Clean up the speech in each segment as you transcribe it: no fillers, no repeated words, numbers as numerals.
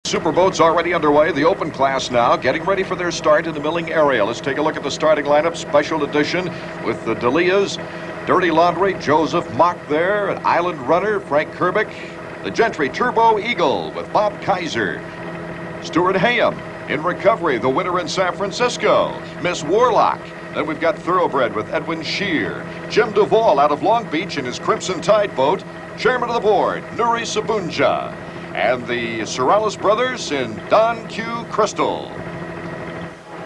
Superboat's already underway. The open class now getting ready for their start in the milling area. Let's take a look at the starting lineup. Special edition with the Delias, Dirty Laundry, Joseph Mock there, an Island Runner, Frank Kerbick, the Gentry Turbo Eagle with Bob Kaiser, Stuart Hayham in recovery, the winner in San Francisco, Miss Warlock. Then we've got Thoroughbred with Edwin Shear, Jim Duvall out of Long Beach in his Crimson Tide boat, chairman of the board, Nuri Sabunja, and the Sorales brothers in Don Q. Crystal.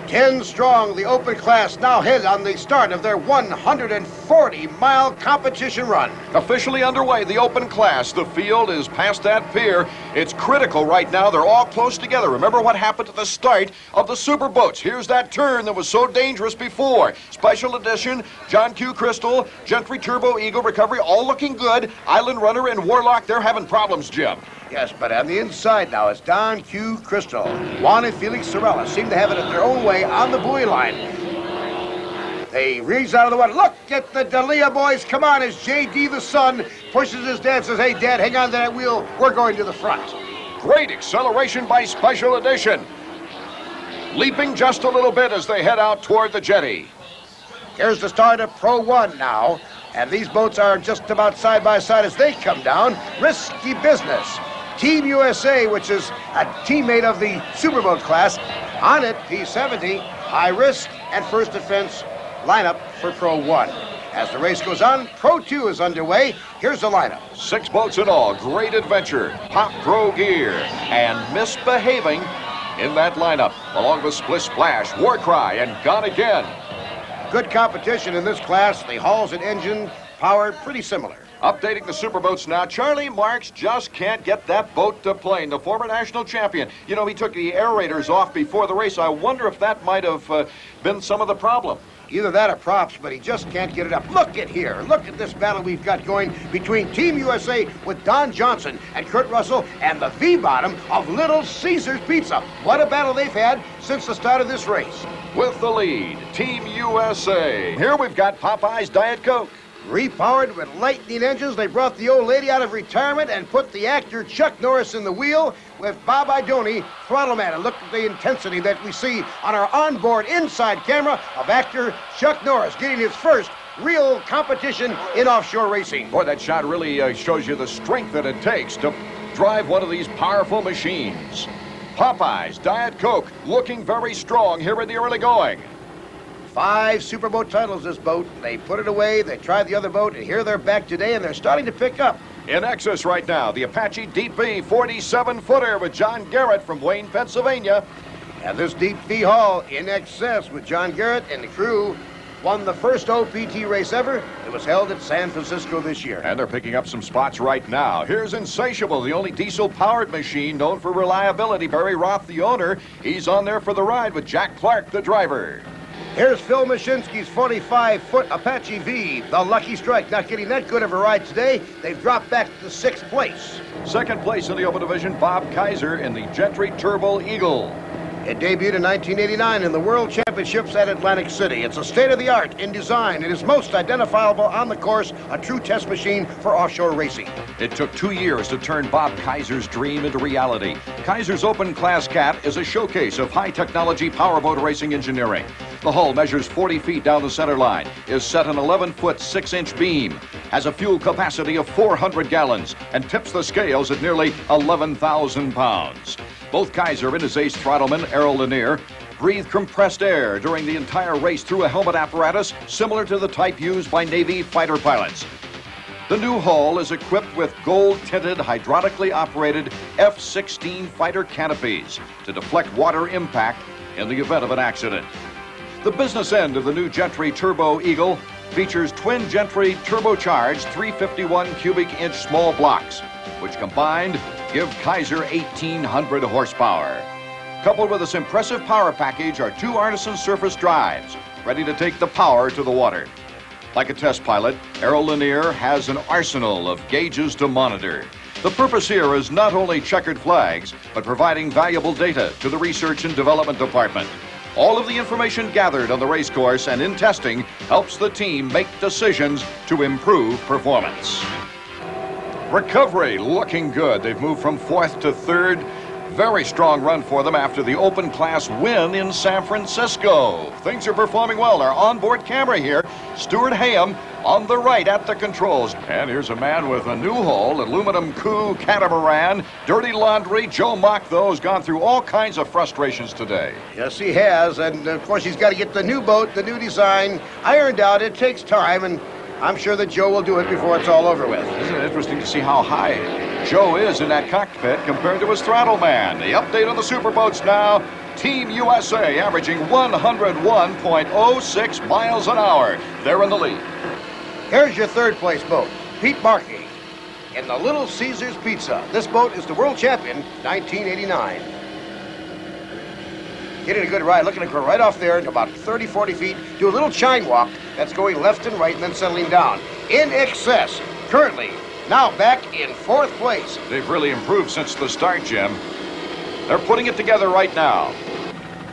10 strong, the open class now head on the start of their 140-mile competition run. Officially underway, the open class. The field is past that pier. It's critical right now. They're all close together. Remember what happened at the start of the Superboats. Here's that turn that was so dangerous before. Special edition, John Q. Crystal, Gentry Turbo Eagle recovery, all looking good. Island Runner and Warlock, they're having problems, Jim. Yes, but on the inside now is Don Q. Crystal. Juan and Felix Sorella seem to have it at their own way on the buoy line. They reach out of the water. Look at the Delia boys. Come on, as J.D. the son pushes his dad, says, hey, Dad, hang on to that wheel. We're going to the front. Great acceleration by Special Edition. Leaping just a little bit as they head out toward the jetty. Here's the start of Pro 1 now. And these boats are just about side by side as they come down. Risky business. Team USA, which is a teammate of the Superboat class, on it, P70, high risk and first defense lineup for Pro 1. As the race goes on, Pro 2 is underway. Here's the lineup. 6 boats in all. Great adventure. Pop Pro Gear and Misbehaving in that lineup, along with Splish Splash, War Cry, and Gone Again. Good competition in this class. The hulls and engine power pretty similar. Updating the Superboats now. Charlie Marks just can't get that boat to plane. The former national champion. You know, he took the aerators off before the race. I wonder if that might have been some of the problem. Either that or props, but he just can't get it up. Look at here. Look at this battle we've got going between Team USA with Don Johnson and Kurt Russell and the V-bottom of Little Caesars Pizza. What a battle they've had since the start of this race. With the lead, Team USA. Here we've got Popeye's Diet Coke. Repowered with lightning engines, they brought the old lady out of retirement and put the actor Chuck Norris in the wheel with Bob Idoni throttle man. And look at the intensity that we see on our onboard inside camera of actor Chuck Norris getting his first real competition in offshore racing. Boy, that shot really shows you the strength that it takes to drive one of these powerful machines. Popeye's Diet Coke looking very strong here in the early going. 5 Superboat titles, this boat. They put it away, they tried the other boat, and here they're back today, and they're starting to pick up. In excess right now, the Apache DP 47-footer with John Garrett from Wayne, Pennsylvania. And this deep V hull in excess with John Garrett and the crew won the first OPT race ever. It was held at San Francisco this year. And they're picking up some spots right now. Here's Insatiable, the only diesel-powered machine known for reliability. Barry Roth, the owner, he's on there for the ride with Jack Clark, the driver. Here's Phil Mashinsky's 45-foot Apache V, the Lucky Strike. Not getting that good of a ride today. They've dropped back to 6th place. 2nd place in the open division, Bob Kaiser in the Gentry Turbo Eagle. It debuted in 1989 in the World Championships at Atlantic City. It's a state-of-the-art in design. It is most identifiable on the course, a true test machine for offshore racing. It took 2 years to turn Bob Kaiser's dream into reality. Kaiser's Open Class Cat is a showcase of high-technology powerboat racing engineering. The hull measures 40 feet down the center line, is set an 11-foot, 6-inch beam, has a fuel capacity of 400 gallons, and tips the scales at nearly 11,000 pounds. Both Kaiser and his ace throttleman, Errol Lanier, breathe compressed air during the entire race through a helmet apparatus similar to the type used by Navy fighter pilots. The new hull is equipped with gold-tinted, hydraulically operated F-16 fighter canopies to deflect water impact in the event of an accident. The business end of the new Gentry Turbo Eagle features twin Gentry turbocharged 351 cubic inch small blocks, which combined give Kaiser 1,800 horsepower. Coupled with this impressive power package are 2 Artisan surface drives, ready to take the power to the water. Like a test pilot, Errol Lanier has an arsenal of gauges to monitor. The purpose here is not only checkered flags, but providing valuable data to the Research and Development Department. All of the information gathered on the race course and in testing helps the team make decisions to improve performance. Recovery looking good. They've moved from 4th to 3rd. Very strong run for them after the open class win in San Francisco. Things are performing well. Our onboard camera here, Stuart Hayham on the right at the controls. And here's a man with a new hull, aluminum coup catamaran, dirty laundry. Joe Mock, though, has gone through all kinds of frustrations today. Yes, he has. And, of course, he's got to get the new boat, the new design, ironed out. It takes time, and I'm sure that Joe will do it before it's all over with. Isn't it interesting to see how high Joe is in that cockpit compared to his throttle man? The update on the superboats now. Team USA averaging 101.06 miles an hour. They're in the lead. Here's your third place boat, Pete Markey, in the Little Caesars Pizza. This boat is the world champion, 1989. Getting a good ride, looking to go right off there to about 30, 40 feet, do a little chine walk that's going left and right and then settling down. In excess, currently, now back in fourth place. They've really improved since the start, Jim. They're putting it together right now.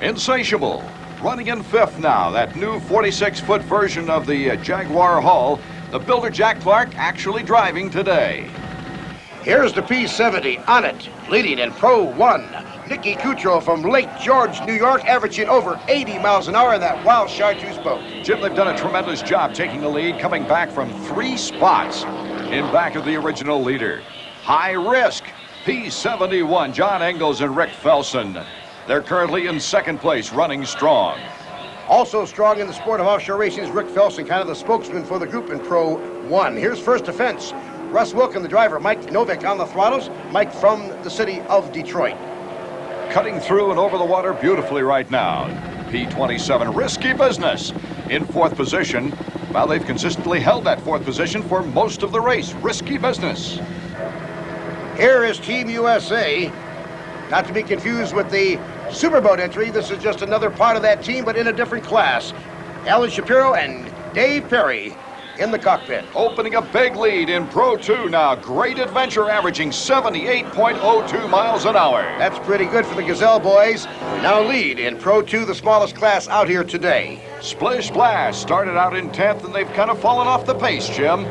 Insatiable, running in fifth now. That new 46-foot version of the Jaguar hull. The builder, Jack Clark, actually driving today. Here's the P-70 on it, leading in Pro 1. Nicky Coutreau from Lake George, New York, averaging over 80 miles an hour in that wild Chartreuse boat. Jim, they've done a tremendous job taking the lead, coming back from 3 spots in back of the original leader. High risk, P-71, John Engels and Rick Felson. They're currently in second place, running strong. Also strong in the sport of offshore racing is Rick Felson, kind of the spokesman for the group in Pro 1. Here's first offense. Russ Wilkin, the driver. Mike Novick on the throttles. Mike from the city of Detroit. Cutting through and over the water beautifully right now. P-27, risky business. In fourth position. Well, they've consistently held that fourth position for most of the race. Risky business. Here is Team USA. Not to be confused with the Superboat entry. This is just another part of that team, but in a different class. Alan Shapiro and Dave Perry in the cockpit. Opening a big lead in Pro 2 now. Great Adventure averaging 78.02 miles an hour. That's pretty good for the Gazelle boys. We now lead in Pro 2, the smallest class out here today. Splish Splash started out in 10th, and they've kind of fallen off the pace, Jim.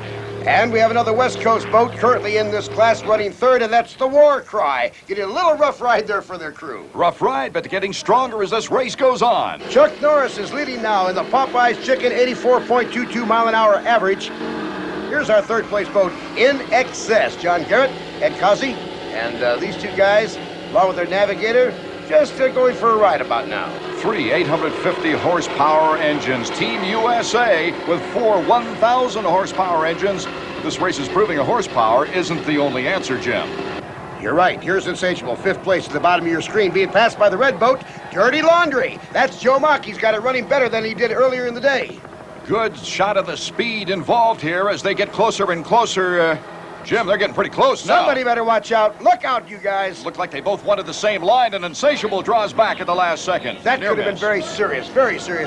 And we have another West Coast boat currently in this class running third, and that's the War Cry. Getting a little rough ride there for their crew. Rough ride, but getting stronger as this race goes on. Chuck Norris is leading now in the Popeyes Chicken, 84.22 mile an hour average. Here's our third place boat, In Excess. John Garrett, Ed Kazi, and these two guys, along with their navigator, just going for a ride about now. 3 850 horsepower engines. Team USA with 4 1,000 horsepower engines. This race is proving a horsepower isn't the only answer, Jim. You're right. Here's Insatiable, fifth place at the bottom of your screen, being passed by the red boat, Dirty Laundry. That's Joe Mock. He's got it running better than he did earlier in the day. Good shot of the speed involved here as they get closer and closer. Jim, they're getting pretty close now. Somebody better watch out. Look out, you guys. Looked like they both wanted the same line, and Insatiable draws back at the last second. That could have been very serious,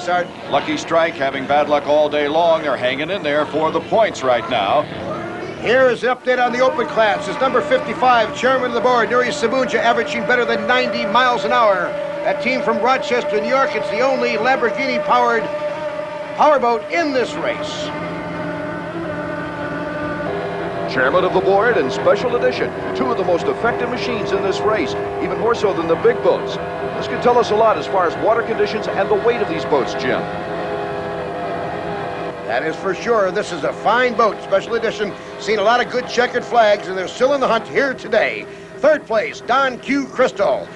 Art. Lucky Strike having bad luck all day long. They're hanging in there for the points right now. Here is an update on the open class. It's number 55, chairman of the board, Nuri Sabunja, averaging better than 90 miles an hour. That team from Rochester, New York, it's the only Lamborghini-powered powerboat in this race. Chairman of the board and special edition, 2 of the most effective machines in this race, even more so than the big boats. This could tell us a lot as far as water conditions and the weight of these boats, Jim. That is for sure. This is a fine boat, special edition. Seen a lot of good checkered flags, and they're still in the hunt here today. Third place, Don Q. Crystal.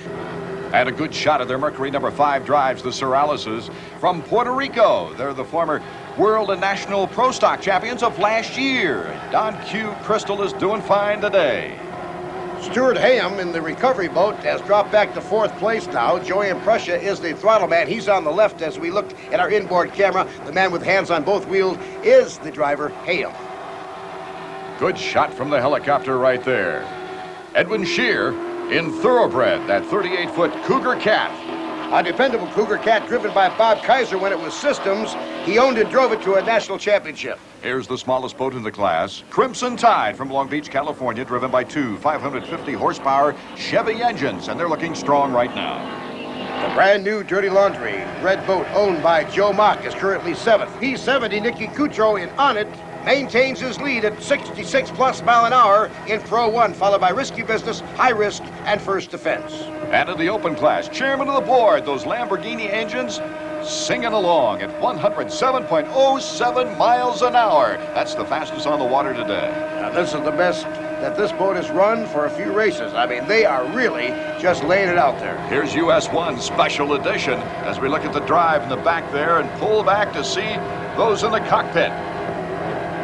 And a good shot of their Mercury number 5 drives, the Soraleses from Puerto Rico. They're the former World and National Pro Stock champions of last year. Don Q. Crystal is doing fine today. Stuart Hayham in the recovery boat has dropped back to fourth place now. Joey Impressia is the throttle man. He's on the left as we look at our inboard camera. The man with hands on both wheels is the driver, Hayham. Good shot from the helicopter right there. Edwin Shear in Thoroughbred, that 38-foot Cougar Cat. A dependable Cougar Cat driven by Bob Kaiser when it was Systems. He owned and drove it to a national championship. Here's the smallest boat in the class, Crimson Tide from Long Beach, California, driven by 2 550 horsepower Chevy engines, and they're looking strong right now. The brand new Dirty Laundry red boat owned by Joe Mock is currently 7th. P-70 Nicky Coutreau in on it maintains his lead at 66+ mile an hour in Pro 1, followed by Risky Business, High Risk, and First Defense. And in the open class, chairman of the board, those Lamborghini engines singing along at 107.07 miles an hour. That's the fastest on the water today. Now, this is the best that this boat has run for a few races. I mean, they are really just laying it out there. Here's US 1 Special Edition as we look at the drive in the back there and pull back to see those in the cockpit.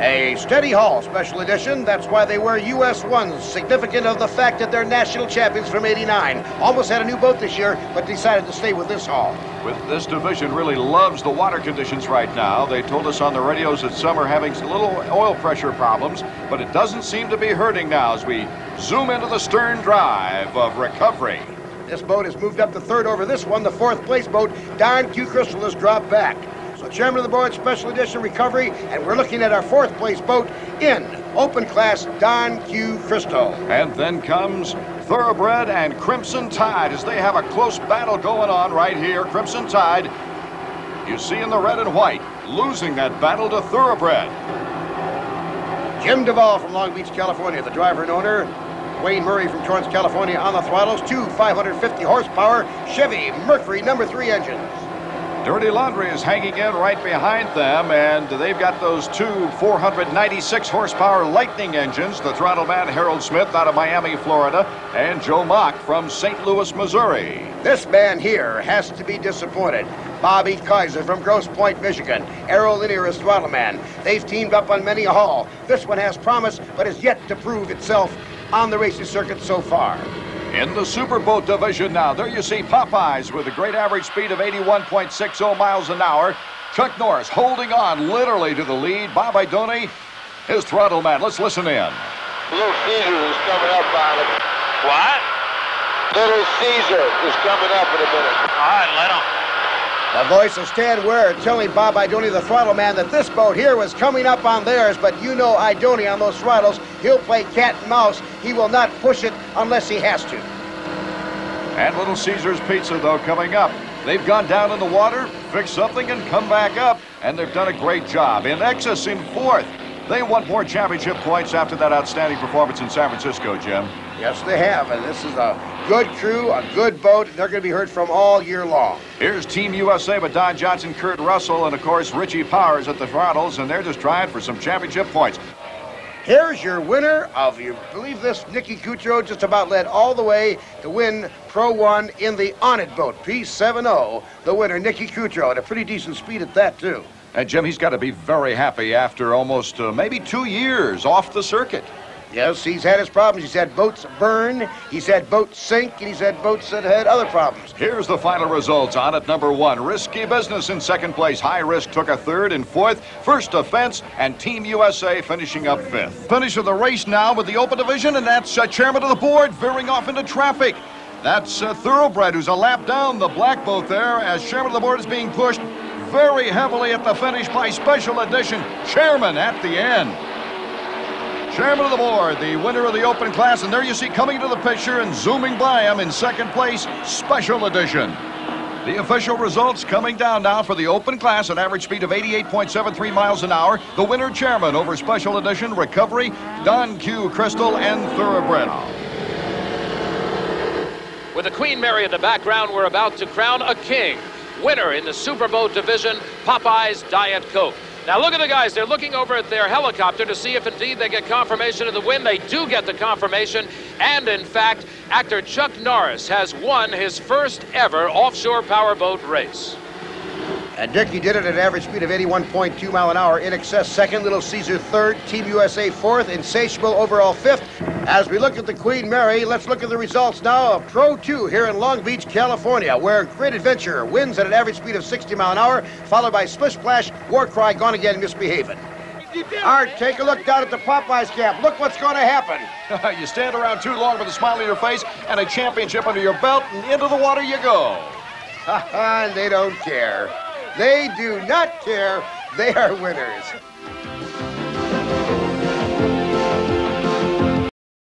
A steady haul Special Edition. That's why they wear US 1s, significant of the fact that they're national champions from '89. Almost had a new boat this year, but decided to stay with this haul. With this division really loves the water conditions right now. They told us on the radios that some are having a little oil pressure problems, but it doesn't seem to be hurting now as we zoom into the stern drive of Recovery. This boat has moved up to third over this one. The fourth place boat, Don Q Crystal, has dropped back. So chairman of the board, Special Edition Recovery, and we're looking at our fourth place boat in open class, Don Q Crystal. And then comes Thoroughbred and Crimson Tide as they have a close battle going on right here. Crimson Tide, you see in the red and white, losing that battle to Thoroughbred. Jim Duvall from Long Beach, California, the driver and owner. Wayne Murray from Torrance, California on the throttles. Two 550 horsepower Chevy Mercury #3 engines. Dirty Laundry is hanging in right behind them, and they've got those two 496 horsepower Lightning engines. The throttle man, Harold Smith, out of Miami, Florida, and Joe Mock from St. Louis, Missouri. This man here has to be disappointed. Bobby Kaiser from Grosse Pointe, Michigan. Arrow Linear is throttle man. They've teamed up on many a haul. This one has promise, but has yet to prove itself on the racing circuit so far. In the Superboat division now, there you see Popeyes with a great average speed of 81.60 miles an hour. Chuck Norris holding on literally to the lead. Bob Idoni, his throttle man. Let's listen in. Little Caesar is coming up on it. What? Little Caesar is coming up in a minute. All right, let him. The voice of Stan Ware telling Bob Idoni, the throttle man, that this boat here was coming up on theirs, but you know Idoni on those throttles, he'll play cat and mouse. He will not push it unless he has to. And Little Caesar's Pizza, though, coming up. They've gone down in the water, fixed something, and come back up, and they've done a great job. In Excess in fourth. They won more championship points after that outstanding performance in San Francisco, Jim. Yes, they have, and this is a good crew, a good boat. They're going to be heard from all year long. Here's Team USA with Don Johnson, Kurt Russell, and, of course, Richie Powers at the throttles, and they're just trying for some championship points. Here's your winner of, you believe this, Nicky Coutro just about led all the way to win Pro 1 in the On-It boat, P70. The winner, Nicky Coutro, at a pretty decent speed at that, too. And, Jim, he's got to be very happy after almost maybe 2 years off the circuit. Yes, he's had his problems. He's had boats burn, he's had boats sink, and he's had boats that had other problems. Here's the final results. On at number 1, Risky Business in second place. High Risk took a third and fourth. First Defense and Team USA finishing up fifth. Finish of the race now with the open division, and that's chairman of the board veering off into traffic. That's Thoroughbred, who's a lap down the black boat there as chairman of the board is being pushed very heavily at the finish by Special Edition. Chairman at the end. Chairman of the board, the winner of the open class, and there you see coming to the picture and zooming by him in second place, Special Edition. The official results coming down now for the open class at average speed of 88.73 miles an hour. The winner, Chairman, over Special Edition, Recovery, Don Q Crystal, and Thoroughbred. With the Queen Mary in the background, we're about to crown a king. Winner in the Superboat division, Popeyes Diet Coke. Now look at the guys, they're looking over at their helicopter to see if indeed they get confirmation of the win. They do get the confirmation, and in fact, actor Chuck Norris has won his first ever offshore powerboat race. And Dickie did it at an average speed of 81.2 mile an hour. In Excess second, Little Caesar third, Team USA fourth, Insatiable overall fifth. As we look at the Queen Mary, let's look at the results now of Pro 2 here in Long Beach, California, where Great Adventure wins at an average speed of 60 mile an hour, followed by Splish Splash, War Cry, Gone Again, Misbehaving. Art, take a look down at the Popeyes camp. Look what's going to happen. You stand around too long with a smile on your face and a championship under your belt, and into the water you go. And they don't care. They do not care. They are winners.